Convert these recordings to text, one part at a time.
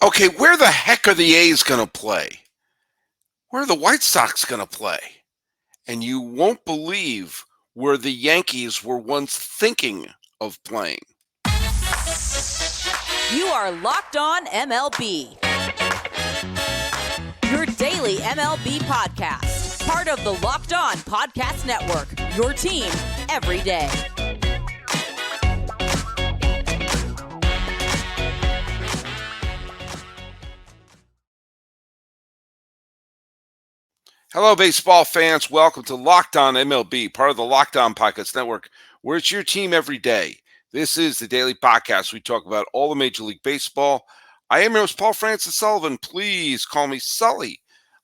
Okay, where the heck are the A's going to play? Where are the White Sox going to play? And you won't believe where the Yankees were once thinking of playing. You are Locked On MLB, your daily MLB podcast. Part of the Locked On Podcast Network, your team every day. Hello, baseball fans. Welcome to Locked On MLB, part of the Locked On Podcast Network, where it's your team every day. This is the daily podcast. We talk about all the Major League Baseball. I am your host, Paul Francis Sullivan. Please call me Sully.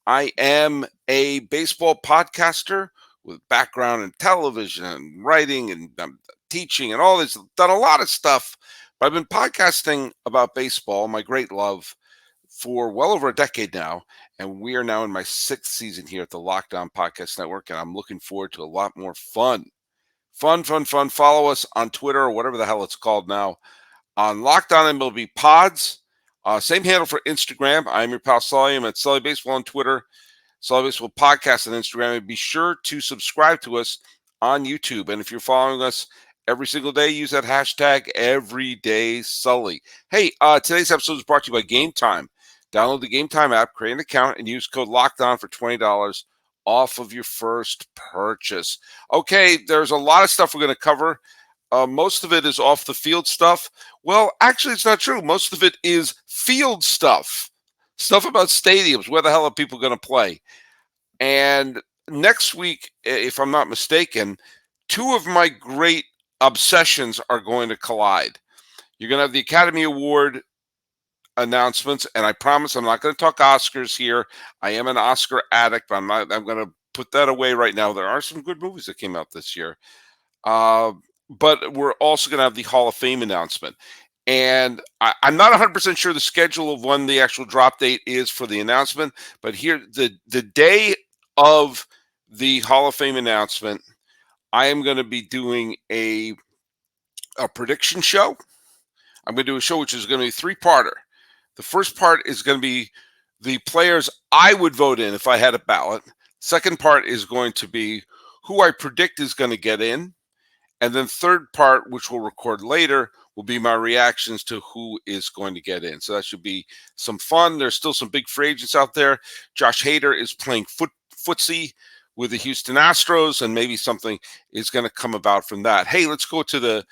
I am a baseball podcaster with background in television and writing and teaching and all this. Done a lot of stuff, but I've been podcasting about baseball, my great love, for well over a decade now. And we are now in my 6th season here at the Locked On Podcast Network, and I'm looking forward to a lot more fun. Fun. Follow us on Twitter or whatever the hell it's called now on Locked On MLB Pods. Same handle for Instagram. I'm your pal Sully. I'm at Sully Baseball on Twitter, Sully Baseball Podcast on Instagram. And be sure to subscribe to us on YouTube. And if you're following us every single day, use that hashtag EverydaySully. Hey, today's episode is brought to you by Gametime. Download the Gametime app, create an account, and use code LOCKEDON for $20 off of your first purchase. Okay, there's a lot of stuff we're going to cover. Most of it is off the field stuff. Well, actually, it's not true. Most of it is field stuff. Stuff about stadiums. Where the hell are people going to play? And next week, if I'm not mistaken, two of my great obsessions are going to collide. You're going to have the Academy Award announcements, and I promise I'm not going to talk Oscars here. I am an Oscar addict, but I'm going to put that away right now. There are some good movies that came out this year. But we're also going to have the Hall of Fame announcement. And I'm not 100% sure the schedule of when the actual drop date is for the announcement, but here, the day of the Hall of Fame announcement, I am going to be doing a prediction show. I'm going to do a show which is going to be a 3-parter. The first part is going to be the players I would vote in if I had a ballot. Second part is going to be who I predict is going to get in. And then third part, which we'll record later, will be my reactions to who is going to get in. So that should be some fun. There's still some big free agents out there. Josh Hader is playing footsie with the Houston Astros, and maybe something is going to come about from that. Hey, let's go to the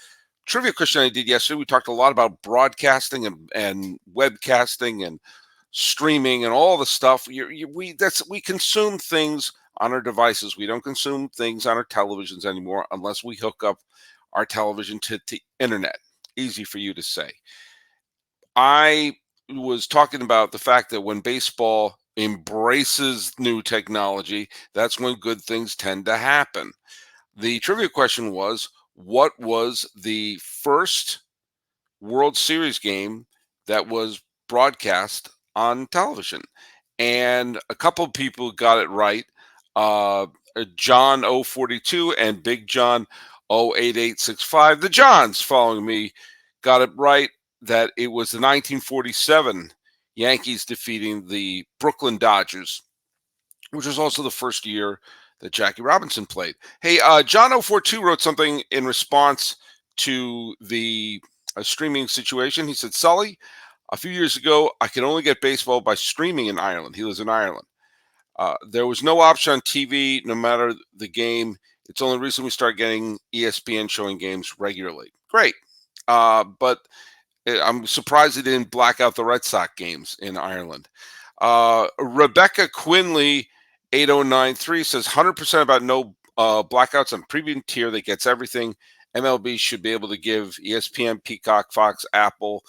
trivia question I did yesterday. We talked a lot about broadcasting and webcasting and streaming and all the stuff. We consume things on our devices. We don't consume things on our televisions anymore unless we hook up our television to internet. Easy for you to say. I was talking about the fact that when baseball embraces new technology, that's when good things tend to happen. The trivia question was, what was the first World Series game that was broadcast on television? And a couple of people got it right. John 042 and Big John 08865. The Johns following me got it right that it was the 1947 Yankees defeating the Brooklyn Dodgers, which was also the first year that Jackie Robinson played. Hey, John 042 wrote something in response to the streaming situation. He said, Sully, a few years ago, I could only get baseball by streaming in Ireland. He lives in Ireland. There was no option on TV, no matter the game. It's only recently we started getting ESPN showing games regularly. Great. But I'm surprised they didn't black out the Red Sox games in Ireland. Rebecca Quinley 8093 says 100% about no blackouts on premium tier that gets everything. MLB should be able to give ESPN, Peacock, Fox, Apple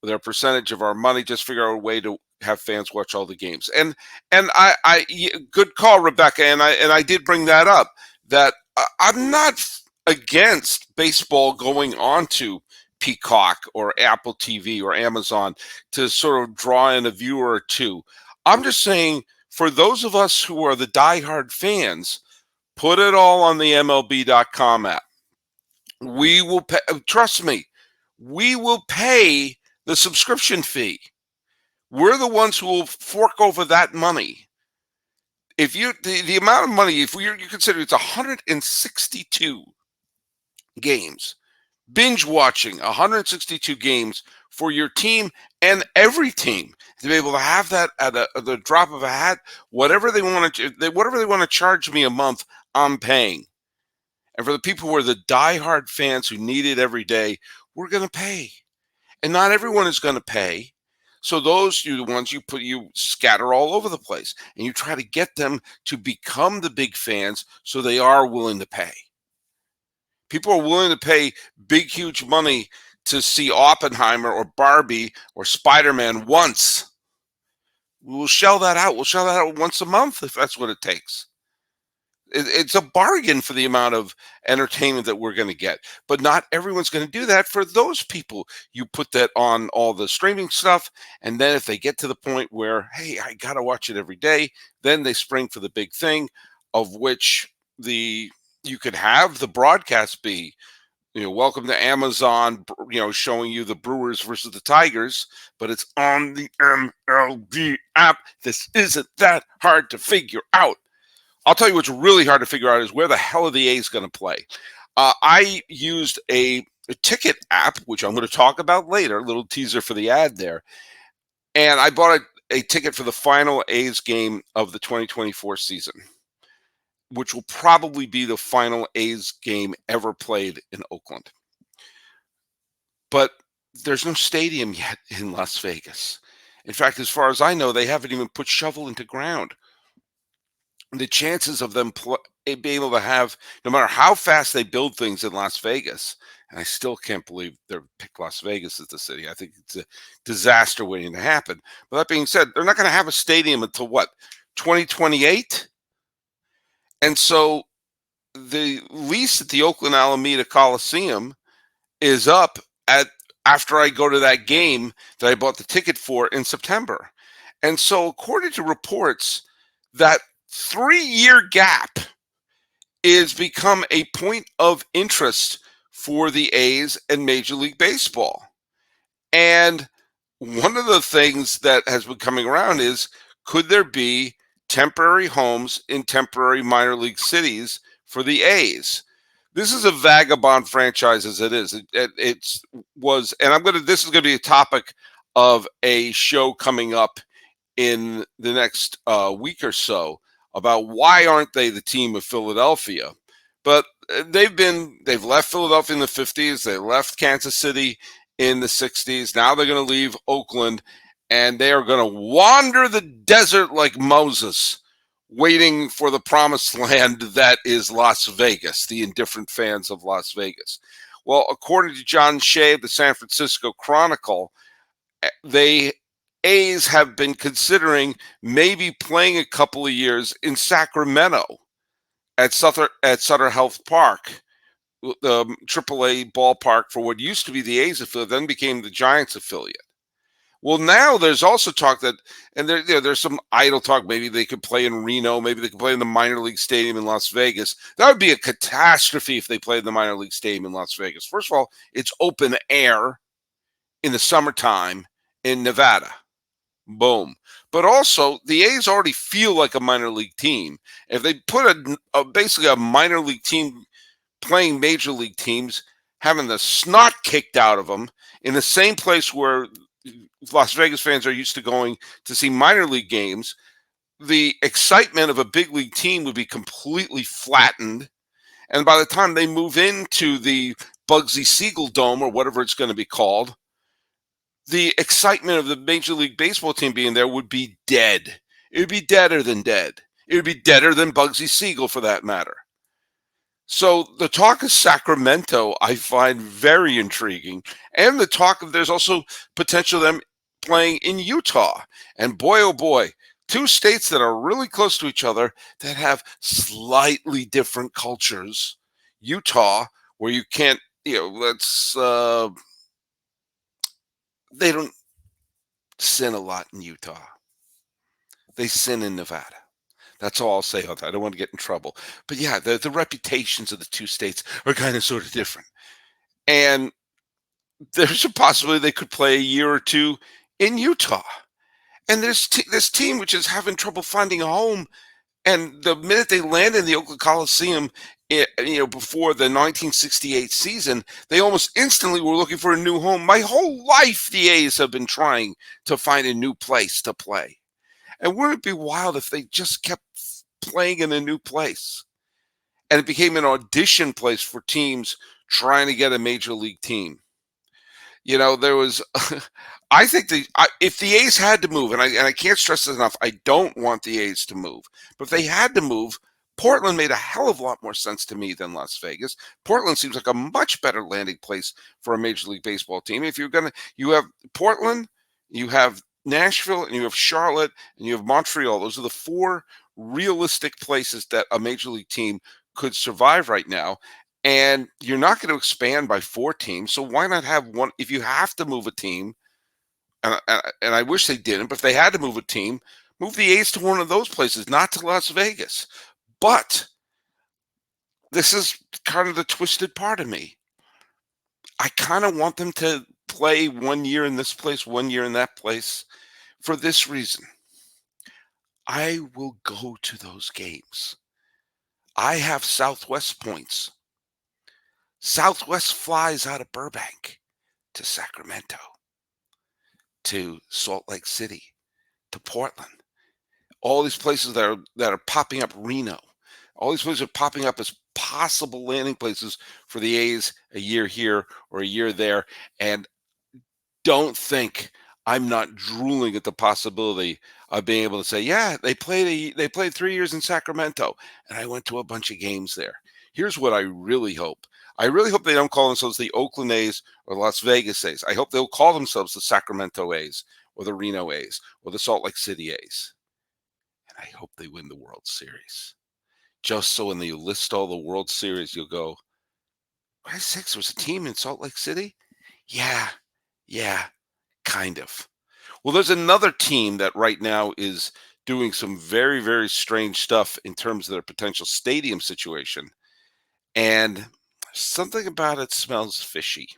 their percentage of our money. Just figure out a way to have fans watch all the games. And I good call, Rebecca. And I did bring that up, that I'm not against baseball going on to Peacock or Apple TV or Amazon to sort of draw in a viewer or two. I'm just saying, for those of us who are the diehard fans, put it all on the MLB.com app. We will pay, trust me, we will pay the subscription fee. We're the ones who will fork over that money. If you the amount of money, if you consider it's 162 games, binge watching 162 games for your team and every team to be able to have that at the drop of a hat, whatever they want to charge me a month, I'm paying. And for the people who are the diehard fans who need it every day, we're going to pay. And not everyone is going to pay. So those you the ones you scatter all over the place, and you try to get them to become the big fans so they are willing to pay. People are willing to pay big, huge money to see Oppenheimer or Barbie or Spider-Man once. We'll shell that out. We'll shell that out once a month if that's what it takes. It's a bargain for the amount of entertainment that we're going to get. But not everyone's going to do that. For those people, you put that on all the streaming stuff. And then if they get to the point where, hey, I got to watch it every day, then they spring for the big thing, of which you could have the broadcast be, welcome to Amazon, showing you the Brewers versus the Tigers, but it's on the MLB app. This isn't that hard to figure out. I'll tell you what's really hard to figure out is where the hell are the A's going to play. I used a ticket app, which I'm going to talk about later, a little teaser for the ad there. And I bought a ticket for the final A's game of the 2024 season, which will probably be the final A's game ever played in Oakland. But there's no stadium yet in Las Vegas. In fact, as far as I know, they haven't even put shovel into ground. The chances of them being able to have, no matter how fast they build things in Las Vegas, and I still can't believe they're picked Las Vegas as the city. I think it's a disaster waiting to happen. But that being said, they're not going to have a stadium until what, 2028? And so the lease at the Oakland Alameda Coliseum is up after I go to that game that I bought the ticket for in September. And so according to reports, that 3-year gap is become a point of interest for the A's and Major League Baseball. And one of the things that has been coming around is, could there be temporary homes in temporary minor league cities for the A's? This is a vagabond franchise as it is. This is going to be a topic of a show coming up in the next week or so, about why aren't they the team of Philadelphia. But they've left Philadelphia in the 50s. They left Kansas City in the 60s. Now they're going to leave Oakland, and they are going to wander the desert like Moses, waiting for the promised land that is Las Vegas, the indifferent fans of Las Vegas. Well, according to John Shea of the San Francisco Chronicle, they A's have been considering maybe playing a couple of years in Sacramento at Sutter Health Park, the AAA ballpark for what used to be the A's affiliate, then became the Giants affiliate. Well, now there's also talk that, and there's some idle talk, maybe they could play in Reno, maybe they could play in the minor league stadium in Las Vegas. That would be a catastrophe if they played in the minor league stadium in Las Vegas. First of all, it's open air in the summertime in Nevada. Boom. But also, the A's already feel like a minor league team. If they put basically a minor league team playing major league teams, having the snot kicked out of them in the same place where Las Vegas fans are used to going to see minor league games, the excitement of a big league team would be completely flattened. And by the time they move into the Bugsy Siegel Dome, or whatever it's going to be called, the excitement of the Major League Baseball team being there would be dead. It would be deader than dead. It would be deader than Bugsy Siegel, for that matter. So the talk of Sacramento I find very intriguing. And the talk of there's also potential of them playing in Utah. And boy, oh boy, two states that are really close to each other that have slightly different cultures. Utah, where you can't, they don't sin a lot in Utah. They sin in Nevada. That's all I'll say on that. I don't want to get in trouble. But yeah, the reputations of the two states are kind of sort of different. And there's a possibility they could play a year or two in Utah. And this team which is having trouble finding a home, and the minute they land in the Oakland Coliseum, before the 1968 season, they almost instantly were looking for a new home. My whole life, the A's have been trying to find a new place to play. And wouldn't it be wild if they just kept playing in a new place and it became an audition place for teams trying to get a major league team? There was, I think if the A's had to move, and I can't stress this enough, I don't want the A's to move, but if they had to move, Portland made a hell of a lot more sense to me than Las Vegas. Portland seems like a much better landing place for a Major League Baseball team. If you have Portland, you have Nashville, and you have Charlotte, and you have Montreal. Those are the four realistic places that a Major League team could survive right now. And you're not going to expand by four teams, so why not have one? If you have to move a team, and I wish they didn't, but if they had to move a team, move the A's to one of those places, not to Las Vegas. But this is kind of the twisted part of me. I kind of want them to play 1 year in this place, 1 year in that place, for this reason. I will go to those games. I have Southwest points. Southwest flies out of Burbank to Sacramento, to Salt Lake City, to Portland. All these places that are popping up, Reno. All these places are popping up as possible landing places for the A's a year here or a year there. And don't think I'm not drooling at the possibility of being able to say, yeah, they played 3 years in Sacramento, and I went to a bunch of games there. Here's what I really hope. I really hope they don't call themselves the Oakland A's or Las Vegas A's. I hope they'll call themselves the Sacramento A's or the Reno A's or the Salt Lake City A's. And I hope they win the World Series. Just so when you list all the World Series, you'll go, White Sox was a team in Salt Lake City? Yeah, kind of. Well, there's another team that right now is doing some very, very strange stuff in terms of their potential stadium situation. And something about it smells fishy.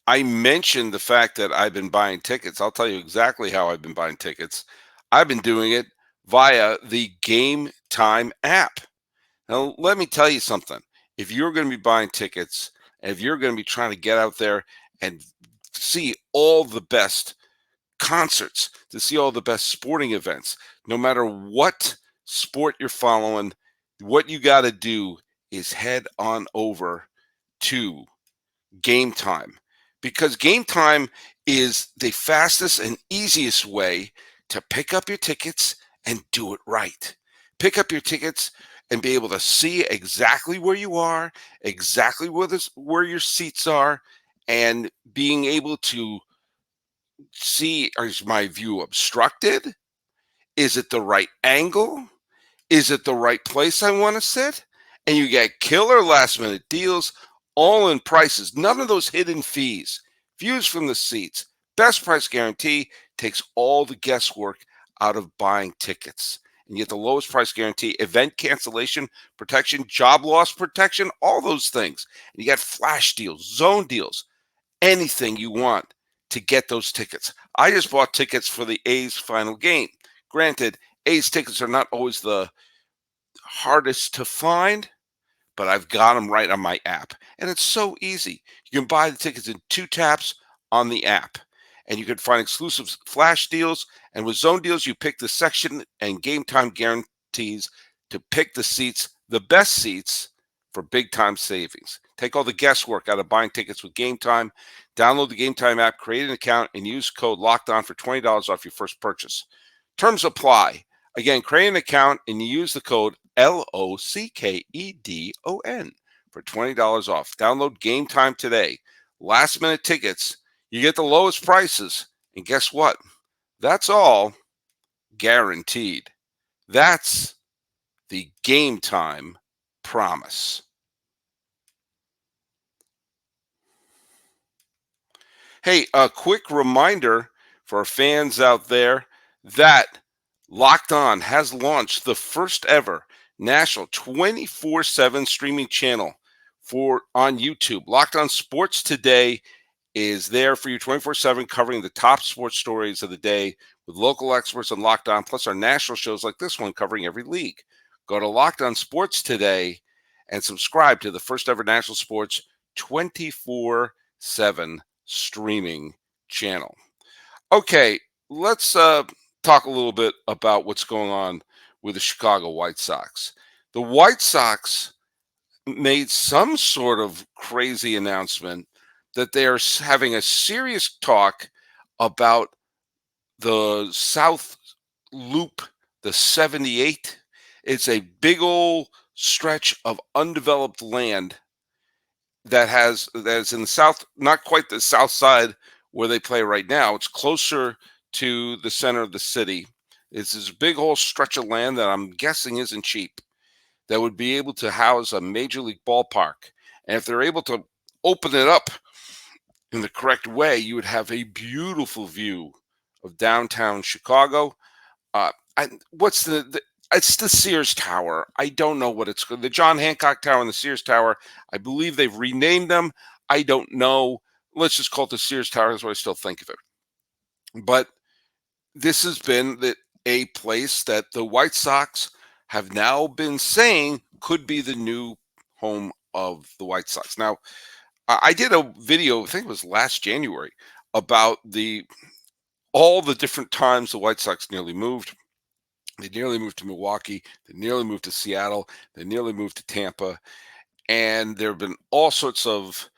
I mentioned the fact that I've been buying tickets. I'll tell you exactly how I've been buying tickets. I've been doing it via the Gametime app. Now, let me tell you something. If you're going to be buying tickets, and if you're going to be trying to get out there and see all the best concerts, to see all the best sporting events, no matter what sport you're following, what you got to do is head on over to Gametime, because Gametime is the fastest and easiest way to pick up your tickets and do it right. Pick up your tickets and be able to see exactly where you are, exactly where your seats are, and being able to see, is my view obstructed? Is it the right angle? Is it the right place I want to sit? And you get killer last minute deals, all in prices. None of those hidden fees. Views from the seats. Best price guarantee takes all the guesswork out of buying tickets. And you get the lowest price guarantee, event cancellation protection, job loss protection, all those things. And you get flash deals, zone deals, anything you want to get those tickets. I just bought tickets for the A's final game. Granted, A's tickets are not always the hardest to find, but I've got them right on my app. And it's so easy. You can buy the tickets in 2 taps on the app. And you can find exclusive flash deals. And with zone deals, you pick the section and Gametime guarantees to pick the seats, the best seats, for big time savings. Take all the guesswork out of buying tickets with Gametime. Download the Gametime app, create an account, and use code LOCKEDON for $20 off your first purchase. Terms apply. Again, create an account and you use the code LOCKEDON for $20 off. Download Gametime today. Last minute tickets, you get the lowest prices. And guess what? That's all guaranteed. That's the Gametime promise. Hey, a quick reminder for our fans out there that Locked On has launched the first ever national 24/7 streaming channel on YouTube. Locked On Sports Today is there for you 24/7, covering the top sports stories of the day with local experts on Locked On, plus our national shows like this one covering every league. Go to Locked On Sports today and subscribe to the first ever national sports 24/7 streaming channel. Okay, let's talk a little bit about what's going on with the Chicago White Sox. The White Sox made some sort of crazy announcement that they are having a serious talk about the South Loop, the 78. It's a big old stretch of undeveloped land that's in the south, not quite the south side where they play right now. It's closer to the center of the city. It's this big whole stretch of land that I'm guessing isn't cheap, that would be able to house a major league ballpark. And if they're able to open it up in the correct way, you would have a beautiful view of downtown Chicago. What's it's the Sears Tower. I don't know what it's called. The John Hancock Tower and the Sears Tower. I believe they've renamed them. I don't know. Let's just call it the Sears Tower. That's what I still think of it. But this has been a place that the White Sox have now been saying could be the new home of the White Sox. Now, I did a video, I think it was last January, about all the different times the White Sox nearly moved. They nearly moved to Milwaukee. They nearly moved to Seattle. They nearly moved to Tampa. And there have been all sorts of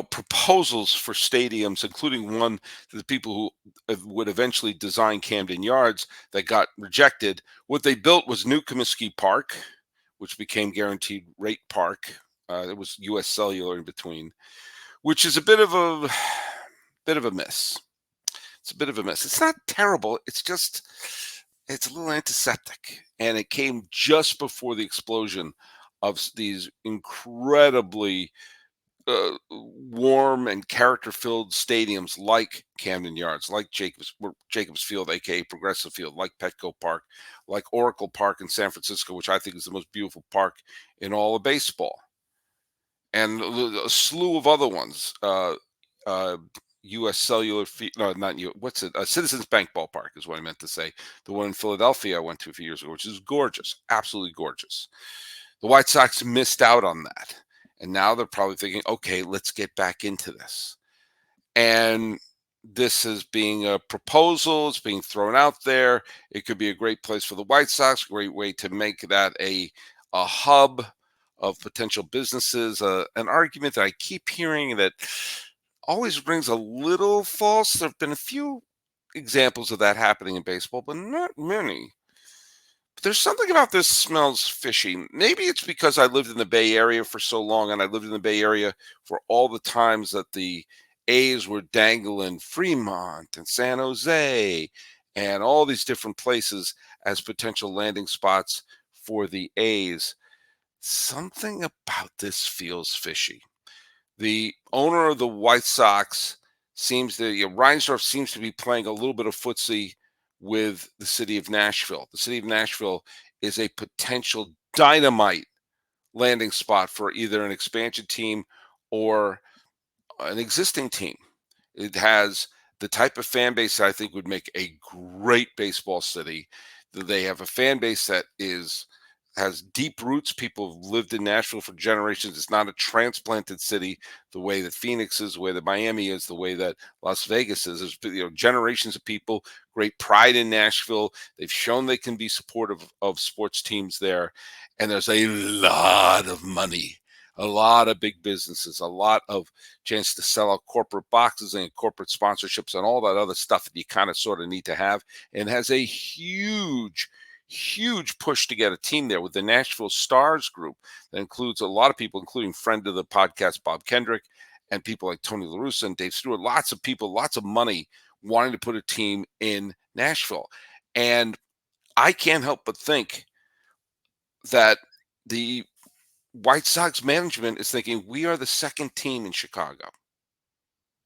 proposals for stadiums, including one to the people who would eventually design Camden Yards that got rejected. What they built was New Comiskey Park, which became Guaranteed Rate Park. There was U.S. Cellular in between, which is a bit of a miss. It's a bit of a miss. It's not terrible. It's a little antiseptic, and it came just before the explosion of these incredibly warm and character-filled stadiums like Camden Yards, like Jacobs Field, aka Progressive Field, like Petco Park, like Oracle Park in San Francisco, which I think is the most beautiful park in all of baseball, and a slew of other ones. U.S. Cellular, no, not you. What's it? Citizens Bank Ballpark is what I meant to say. The one in Philadelphia I went to a few years ago, which is gorgeous, absolutely gorgeous. The White Sox missed out on that. And now they're probably thinking, okay, let's get back into this. And this is being a proposal. It's being thrown out there. It could be a great place for the White Sox, a great way to make that a hub of potential businesses. An argument that I keep hearing that always rings a little false. There have been a few examples of that happening in baseball, but not many. There's something about this smells fishy. Maybe it's because I lived in the Bay Area for so long, and I lived in the Bay Area for all the times that the A's were dangling Fremont and San Jose and all these different places as potential landing spots for the A's. Something about this feels fishy. The owner of the White Sox Reinsdorf seems to be playing a little bit of footsie with the city of Nashville. The city of Nashville is a potential dynamite landing spot for either an expansion team or an existing team. It has the type of fan base that I think would make a great baseball city. They have a fan base that has deep roots. People have lived in Nashville for generations. It's not a transplanted city the way that Phoenix is, the way that Miami is, the way that Las Vegas is. There's generations of people, great pride in Nashville. They've shown they can be supportive of sports teams there. And there's a lot of money, a lot of big businesses, a lot of chance to sell out corporate boxes and corporate sponsorships and all that other stuff that you kind of sort of need to have. And has a huge push to get a team there with the Nashville Stars group that includes a lot of people, including friend of the podcast, Bob Kendrick, and people like Tony La Russa and Dave Stewart. Lots of people, lots of money wanting to put a team in Nashville. And I can't help but think that the White Sox management is thinking we are the second team in Chicago.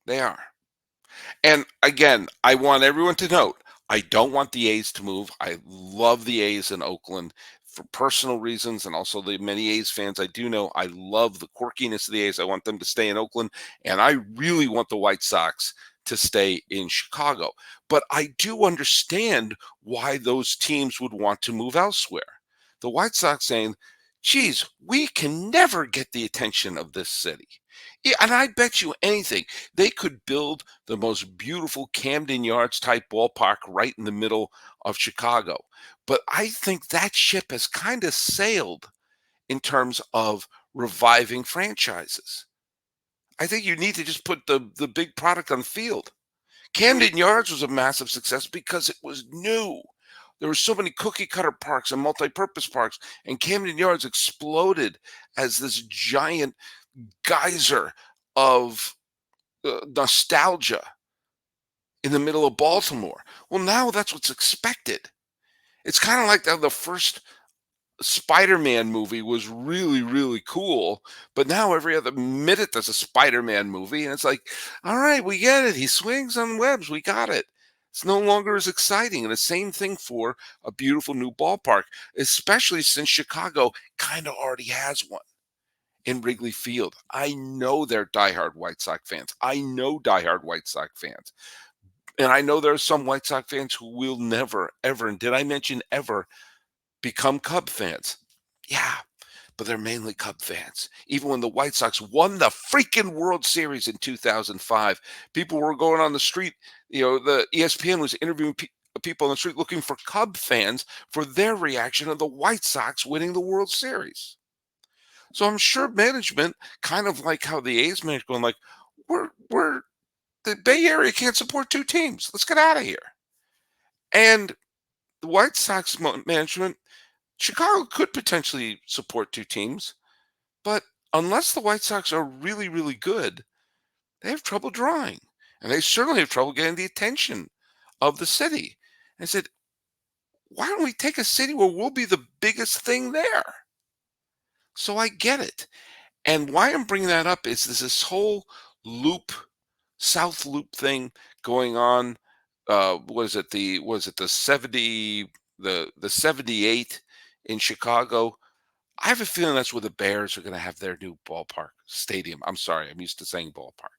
They are. And again, I want everyone to note, I don't want the A's to move. I love the A's in Oakland. for personal reasons and also the many A's fans I do know. I love the quirkiness of the A's. I want them to stay in Oakland, and I really want the White Sox to stay in Chicago. But I do understand why those teams would want to move elsewhere. The White Sox saying, geez, we can never get the attention of this city. Yeah, and I bet you anything, they could build the most beautiful Camden Yards type ballpark right in the middle of Chicago. But I think that ship has kind of sailed in terms of reviving franchises. I think you need to just put the big product on the field. Camden Yards was a massive success because it was new. There were so many cookie cutter parks and multi-purpose parks, and Camden Yards exploded as this giant geyser of nostalgia in the middle of Baltimore. Well, now that's what's expected. It's kind of like the first Spider-Man movie was really, really cool, but now every other minute there's a Spider-Man movie, and it's like, all right, we get it. He swings on webs. We got it. It's no longer as exciting. And the same thing for a beautiful new ballpark, especially since Chicago kind of already has one in Wrigley Field. I know they're diehard White Sox fans. I know diehard White Sox fans. And I know there are some White Sox fans who will never, ever, and did I mention ever, become Cub fans. Yeah, but they're mainly Cub fans. Even when the White Sox won the freaking World Series in 2005, people were going on the street. The ESPN was interviewing people on the street looking for Cub fans for their reaction of the White Sox winning the World Series. So I'm sure management, kind of like how the A's management going like, we're the Bay Area can't support two teams. Let's get out of here. And the White Sox management, Chicago could potentially support two teams, but unless the White Sox are really, really good, they have trouble drawing. And they certainly have trouble getting the attention of the city. And I said, why don't we take a city where we'll be the biggest thing there? So I get it. And why I'm bringing that up is there's this whole loop, South Loop thing going on. Was it the 78 in Chicago? I have a feeling that's where the Bears are going to have their new ballpark stadium. I'm sorry, I'm used to saying ballpark.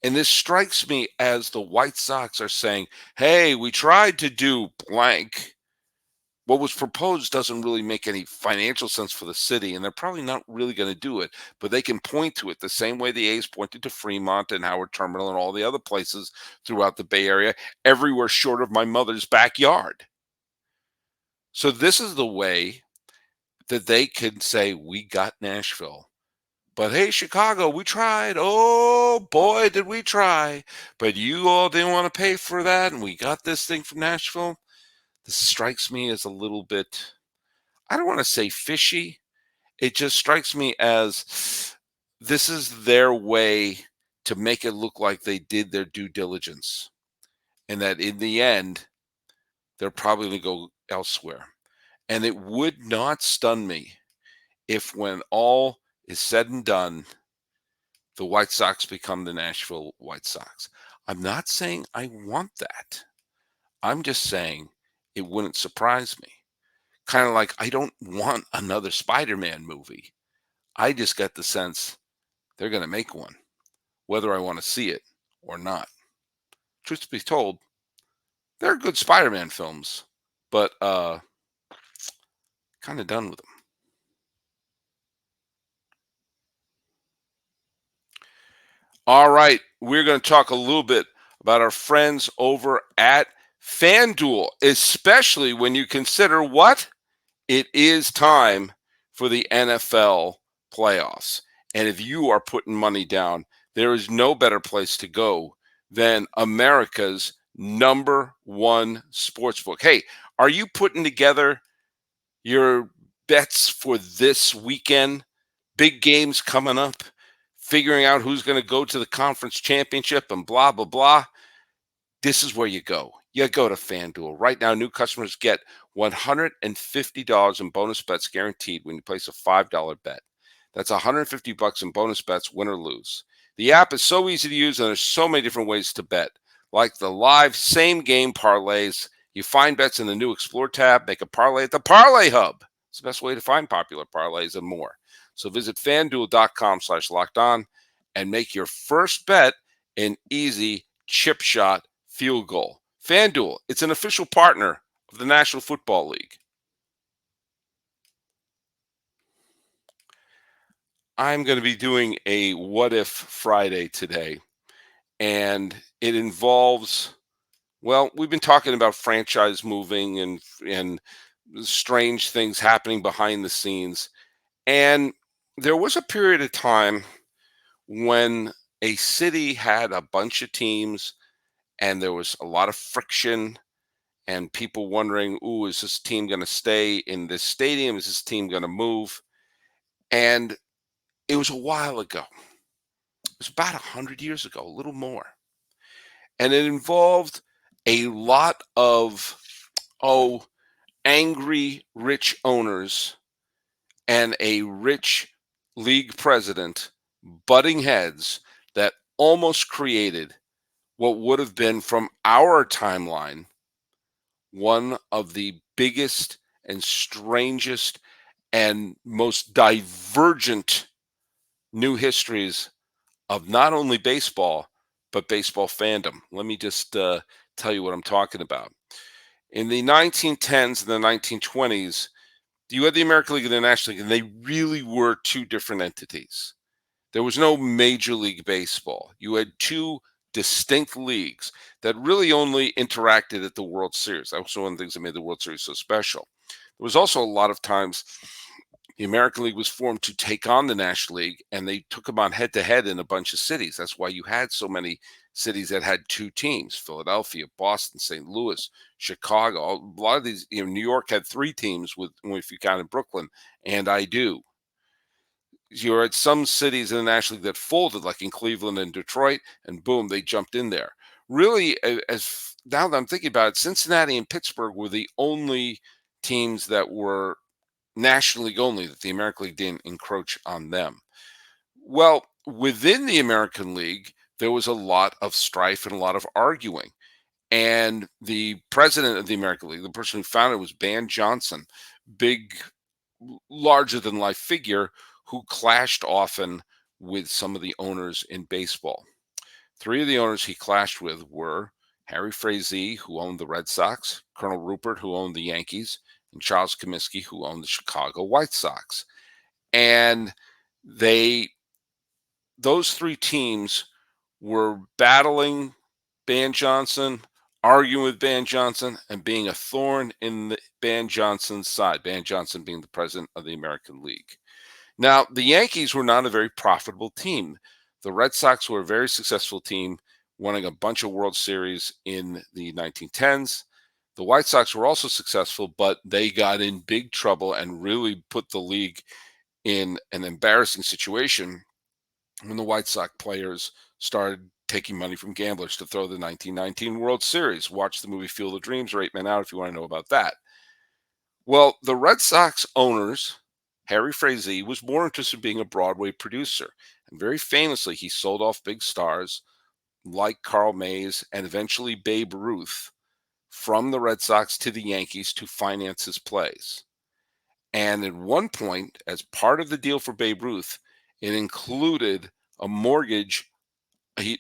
And this strikes me as the White Sox are saying, hey, we tried to do blank. What was proposed doesn't really make any financial sense for the city, and they're probably not really going to do it, but they can point to it the same way the A's pointed to Fremont and Howard Terminal and all the other places throughout the Bay Area, everywhere short of my mother's backyard. So this is the way that they can say, we got Nashville. But hey, Chicago, we tried. Oh, boy, did we try. But you all didn't want to pay for that, and we got this thing from Nashville. This strikes me as a little bit, I don't want to say fishy. It just strikes me as this is their way to make it look like they did their due diligence. And that in the end, they're probably going to go elsewhere. And it would not stun me if when all is said and done, the White Sox become the Nashville White Sox. I'm not saying I want that. I'm just saying it wouldn't surprise me. Kind of like I don't want another Spider-Man movie. I just get the sense they're going to make one, whether I want to see it or not. Truth be told, they're good Spider-Man films, but kind of done with them. All right, we're going to talk a little bit about our friends over at FanDuel, especially when you consider what? It is time for the NFL playoffs. And if you are putting money down, there is no better place to go than America's #1 sportsbook. Hey, are you putting together your bets for this weekend? Big games coming up, figuring out who's going to go to the conference championship and blah, blah, blah. This is where you go. You go to FanDuel. Right now, new customers get $150 in bonus bets guaranteed when you place a $5 bet. That's $150 in bonus bets, win or lose. The app is so easy to use, and there's so many different ways to bet, like the live same-game parlays, You find bets in the new Explore tab, make a parlay at the Parlay Hub. It's the best way to find popular parlays and more. So visit fanduel.com/locked on and make your first bet an easy chip shot field goal. FanDuel, it's an official partner of the National Football League. I'm going to be doing a What If Friday today, and it involves, well, we've been talking about franchise moving and strange things happening behind the scenes. And there was a period of time when a city had a bunch of teams and there was a lot of friction and people wondering, ooh, is this team going to stay in this stadium? Is this team going to move? And it was a while ago. It was about 100 years ago, a little more. And it involved a lot of, angry rich owners and a rich league president butting heads that almost created what would have been, from our timeline, one of the biggest and strangest and most divergent new histories of not only baseball, but baseball fandom. Let me just tell you what I'm talking about. In the 1910s and the 1920s, you had the American League and the National League, and they really were two different entities. There was no Major League Baseball. You had two distinct leagues that really only interacted at the World Series. That was one of the things that made the World Series so special. There was also a lot of times the American League was formed to take on the National League, and they took them on head to head in a bunch of cities. That's why you had so many cities that had two teams: Philadelphia, Boston, St. Louis, Chicago. A lot of these, New York had three teams, with, if you counted Brooklyn, and I do. You're at some cities in the National League that folded, like in Cleveland and Detroit, and boom, they jumped in there. Really, as now that I'm thinking about it, Cincinnati and Pittsburgh were the only teams that were National League only, that the American League didn't encroach on them. Well, within the American League, there was a lot of strife and a lot of arguing. And the president of the American League, the person who founded it, was Ban Johnson, big, larger than life figure who clashed often with some of the owners in baseball. Three of the owners he clashed with were Harry Frazee, who owned the Red Sox, Colonel Rupert, who owned the Yankees, and Charles Comiskey, who owned the Chicago White Sox. And those three teams were battling Ban Johnson, arguing with Ban Johnson, and being a thorn in Ban Johnson's side, Ban Johnson being the president of the American League. Now, the Yankees were not a very profitable team. The Red Sox were a very successful team, winning a bunch of World Series in the 1910s. The White Sox were also successful, but they got in big trouble and really put the league in an embarrassing situation when the White Sox players started taking money from gamblers to throw the 1919 World Series. Watch the movie Field of Dreams or 8 Men Out if you want to know about that. Well, the Red Sox owners, Harry Frazee, was more interested in being a Broadway producer. And very famously, he sold off big stars like Carl Mays and eventually Babe Ruth from the Red Sox to the Yankees to finance his plays. And at one point, as part of the deal for Babe Ruth, it included a mortgage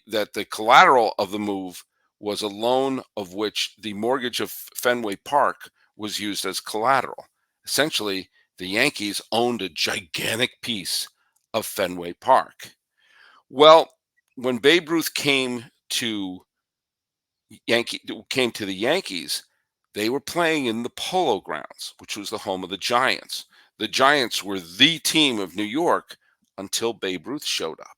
that the collateral of the move was a loan of which the mortgage of Fenway Park was used as collateral. Essentially, the Yankees owned a gigantic piece of Fenway Park. Well, when Babe Ruth came to the Yankees, they were playing in the Polo Grounds, which was the home of the Giants. The Giants were the team of New York until Babe Ruth showed up.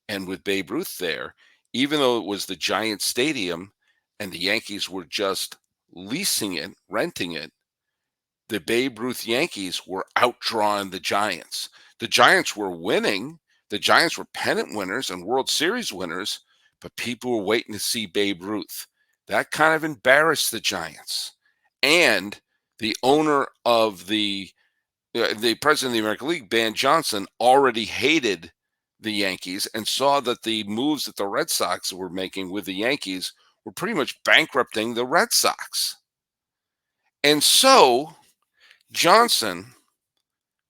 And with Babe Ruth there, even though it was the Giant Stadium and the Yankees were just leasing it, renting it, the Babe Ruth Yankees were outdrawing the Giants. The Giants were winning. The Giants were pennant winners and World Series winners, but people were waiting to see Babe Ruth. That kind of embarrassed the Giants. And the owner of the president of the American League, Ban Johnson, already hated the Yankees and saw that the moves that the Red Sox were making with the Yankees were pretty much bankrupting the Red Sox. And so Johnson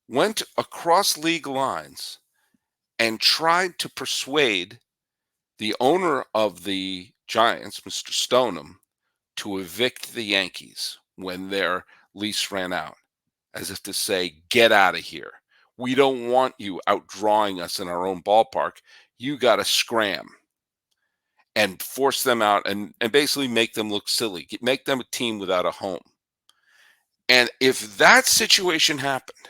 went across league lines and tried to persuade the owner of the Giants, Mr. Stoneham, to evict the Yankees when their lease ran out, as if to say, get out of here. We don't want you outdrawing us in our own ballpark. You got to scram and force them out and basically make them look silly, make them a team without a home. And if that situation happened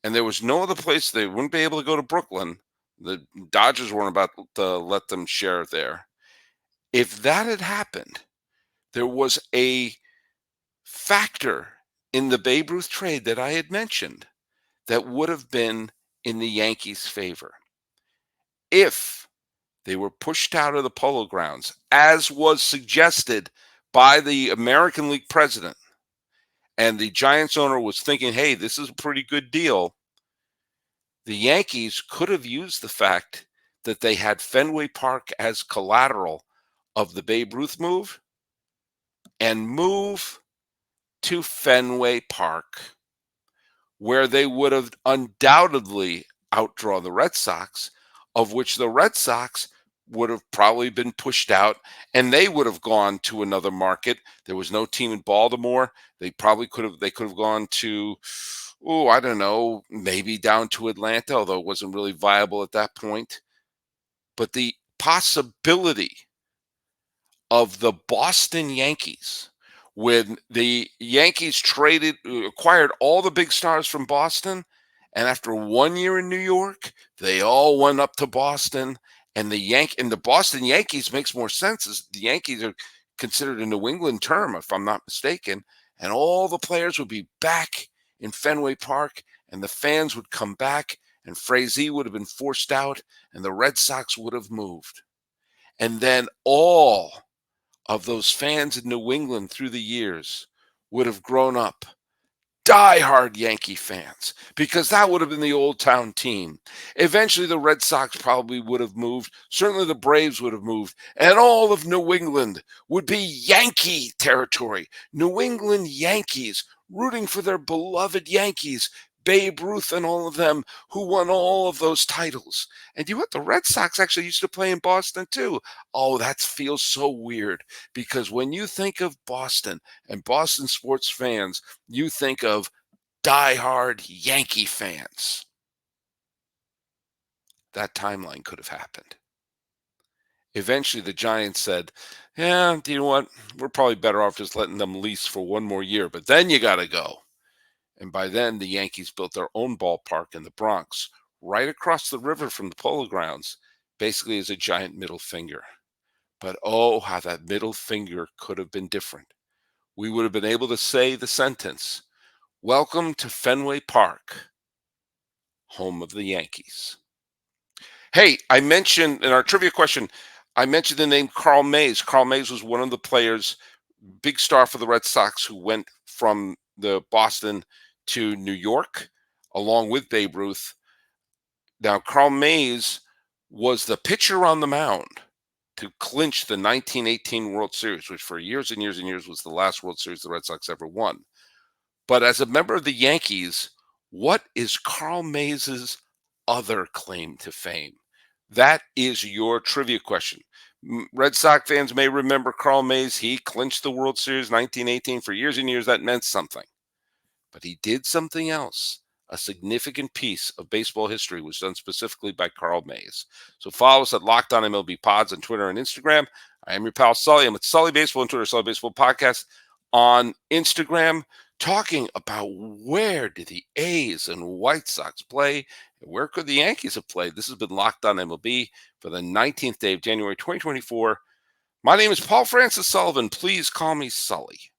and there was no other place, they wouldn't be able to go to Brooklyn. The Dodgers weren't about to let them share there. If that had happened, there was a factor in the Babe Ruth trade that I had mentioned that would have been in the Yankees' favor. If they were pushed out of the Polo Grounds, as was suggested by the American League president, and the Giants owner was thinking, hey, this is a pretty good deal, the Yankees could have used the fact that they had Fenway Park as collateral of the Babe Ruth move and move to Fenway Park, where they would have undoubtedly outdrawn the Red Sox, of which the Red Sox would have probably been pushed out and they would have gone to another market. There was no team in Baltimore. They could have gone to, I don't know, maybe down to Atlanta, although it wasn't really viable at that point. But the possibility of the Boston Yankees, when the Yankees acquired all the big stars from Boston, and after 1 year in New York, they all went up to Boston, and the Boston Yankees makes more sense, as the Yankees are considered a New England term, if I'm not mistaken, and all the players would be back in Fenway Park, and the fans would come back, and Frazee would have been forced out, and the Red Sox would have moved. And then all of those fans in New England through the years would have grown up diehard Yankee fans, because that would have been the old town team. Eventually, the Red Sox probably would have moved. Certainly, the Braves would have moved. And all of New England would be Yankee territory. New England Yankees rooting for their beloved Yankees, Babe Ruth and all of them, who won all of those titles. And you know what? The Red Sox actually used to play in Boston too. Oh, that feels so weird, because when you think of Boston and Boston sports fans, you think of diehard Yankee fans. That timeline could have happened. Eventually, the Giants said, yeah, you know what? We're probably better off just letting them lease for 1 more year, but then you got to go. And by then, the Yankees built their own ballpark in the Bronx, right across the river from the Polo Grounds, basically as a giant middle finger. But oh, how that middle finger could have been different. We would have been able to say the sentence, welcome to Fenway Park, home of the Yankees. Hey, I mentioned in our trivia question, I mentioned the name Carl Mays. Carl Mays was one of the players, big star for the Red Sox, who went from the Boston to New York, along with Babe Ruth. Now, Carl Mays was the pitcher on the mound to clinch the 1918 World Series, which for years and years and years was the last World Series the Red Sox ever won. But as a member of the Yankees, what is Carl Mays's other claim to fame? That is your trivia question. Red Sox fans may remember Carl Mays. He clinched the World Series 1918. For years and years, that meant something. But he did something else. A significant piece of baseball history was done specifically by Carl Mays. So follow us at Locked On MLB Pods on Twitter and Instagram. I am your pal Sully. I'm at Sully Baseball on Twitter, Sully Baseball Podcast on Instagram, talking about where did the A's and White Sox play and where could the Yankees have played. This has been Locked On MLB for the 19th day of January 2024. My name is Paul Francis Sullivan. Please call me Sully.